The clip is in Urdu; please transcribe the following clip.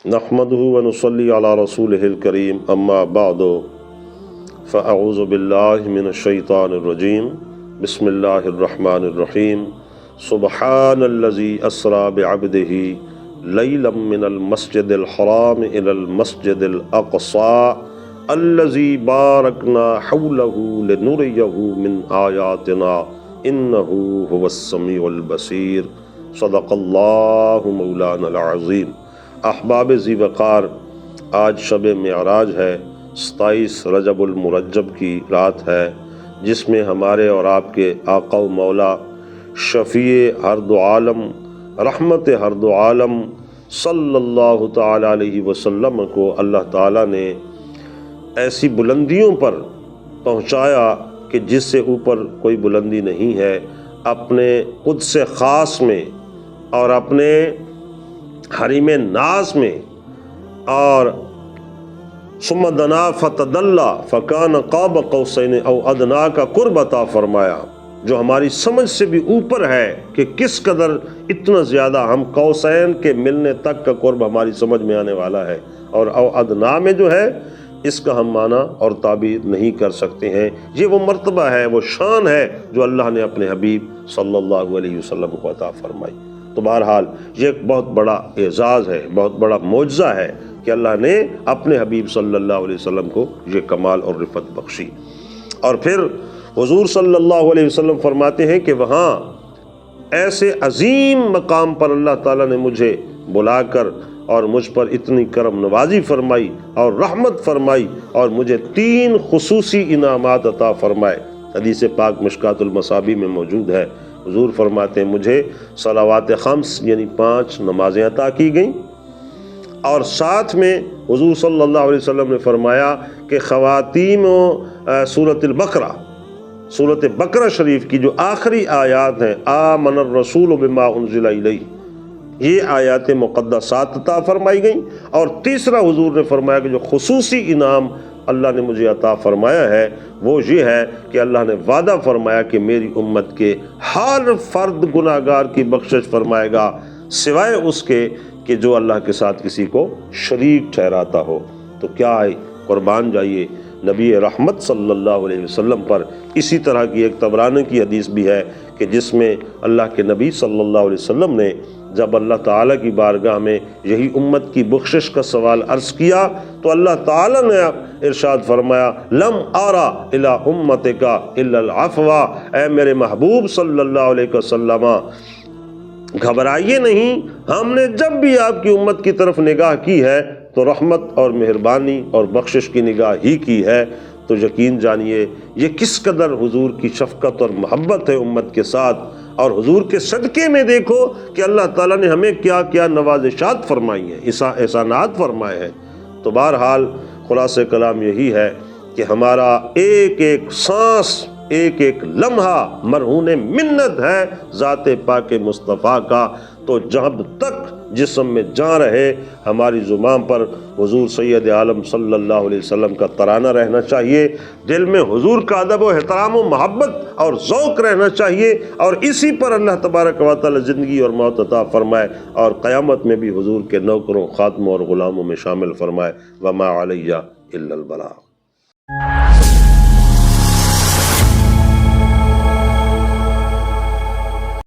نحمدہ ونصلی علی رسولہ الکریم اما بعد فاعوذ باللہ من الشیطان الرجیم بسم اللہ الرحمن الرحیم سبحان الذی اسری بعبدہ لیلا من المسجد الحرام الی المسجد الاقصی الذی بارکنا حولہ لنریہ من آیاتنا انہ هو السمیع البصیر صدق اللہ مولانا العظیم۔ احباب ذی وقار، آج شب معراج ہے، 27 رجب المرجب کی رات ہے، جس میں ہمارے اور آپ کے آقا و مولا شفیع ہر دو عالم، رحمت ہر دو عالم صلی اللہ تعالی علیہ وسلم کو اللہ تعالیٰ نے ایسی بلندیوں پر پہنچایا کہ جس سے اوپر کوئی بلندی نہیں ہے، اپنے قدس خاص میں اور اپنے حریم ناز میں، اور ثم دنا فتدلی فکان قاب قوسین او ادنیٰ کا قرب عطا فرمایا، جو ہماری سمجھ سے بھی اوپر ہے کہ کس قدر اتنا زیادہ ہم قوسین کے ملنے تک کا قرب ہماری سمجھ میں آنے والا ہے، اور او ادنیٰ میں جو ہے اس کا ہم معنی اور تعبیر نہیں کر سکتے ہیں۔ یہ وہ مرتبہ ہے، وہ شان ہے جو اللہ نے اپنے حبیب صلی اللہ علیہ وسلم کو عطا فرمائی۔ تو بہرحال یہ ایک بہت بڑا اعزاز ہے، بہت بڑا معجزہ ہے کہ اللہ نے اپنے حبیب صلی اللہ علیہ وسلم کو یہ کمال اور رفعت بخشی۔ اور پھر حضور صلی اللہ علیہ وسلم فرماتے ہیں کہ وہاں ایسے عظیم مقام پر اللہ تعالیٰ نے مجھے بلا کر اور مجھ پر اتنی کرم نوازی فرمائی اور رحمت فرمائی، اور مجھے 3 خصوصی انعامات عطا فرمائے۔ حدیث پاک مشکات المصابیح میں موجود ہے۔ حضور فرماتے ہیں مجھے صلوات 5 یعنی 5 نمازیں عطا کی گئیں، اور ساتھ میں حضور صلی اللہ علیہ وسلم نے فرمایا کہ خواتیم سورۃ البقرہ، سورۃ بقرہ شریف کی جو آخری آیات ہیں، آمن الرسول بما انزل الیہ، یہ آیات مقدسات عطا فرمائی گئیں۔ اور تیسرا حضور نے فرمایا کہ جو خصوصی انعام اللہ نے مجھے عطا فرمایا ہے وہ یہ ہے کہ اللہ نے وعدہ فرمایا کہ میری امت کے ہر فرد گناہگار کی بخشش فرمائے گا، سوائے اس کے کہ جو اللہ کے ساتھ کسی کو شریک ٹھہراتا ہو۔ تو کیا ہے، قربان جائیے نبی رحمت صلی اللہ علیہ وسلم پر۔ اسی طرح کی ایک طبرانی کی حدیث بھی ہے کہ جس میں اللہ کے نبی صلی اللہ علیہ وسلم نے جب اللہ تعالیٰ کی بارگاہ میں یہی امت کی بخشش کا سوال عرض کیا تو اللہ تعالیٰ نے ارشاد فرمایا لم آرا الی امتک الا العفو، اے میرے محبوب صلی اللہ علیہ وسلم گھبرائیے نہیں، ہم نے جب بھی آپ کی امت کی طرف نگاہ کی ہے تو رحمت اور مہربانی اور بخشش کی نگاہ ہی کی ہے۔ تو یقین جانیے یہ کس قدر حضور کی شفقت اور محبت ہے امت کے ساتھ، اور حضور کے صدقے میں دیکھو کہ اللہ تعالیٰ نے ہمیں کیا کیا نوازشات فرمائی ہیں، احسانات فرمائے ہیں۔ تو بہرحال خلاصہ کلام یہی ہے کہ ہمارا ایک ایک سانس، ایک ایک لمحہ مرہون منت ہے ذات پاک مصطفیٰ کا۔ تو جب تک جسم میں جان رہے ہماری زبان پر حضور سید عالم صلی اللہ علیہ وسلم کا ترانہ رہنا چاہیے، دل میں حضور کا ادب و احترام و محبت اور ذوق رہنا چاہیے، اور اسی پر اللہ تبارک و تعالی زندگی اور موت عطا فرمائے، اور قیامت میں بھی حضور کے نوکروں، خادموں اور غلاموں میں شامل فرمائے۔ وما علیہ الا البلاغ۔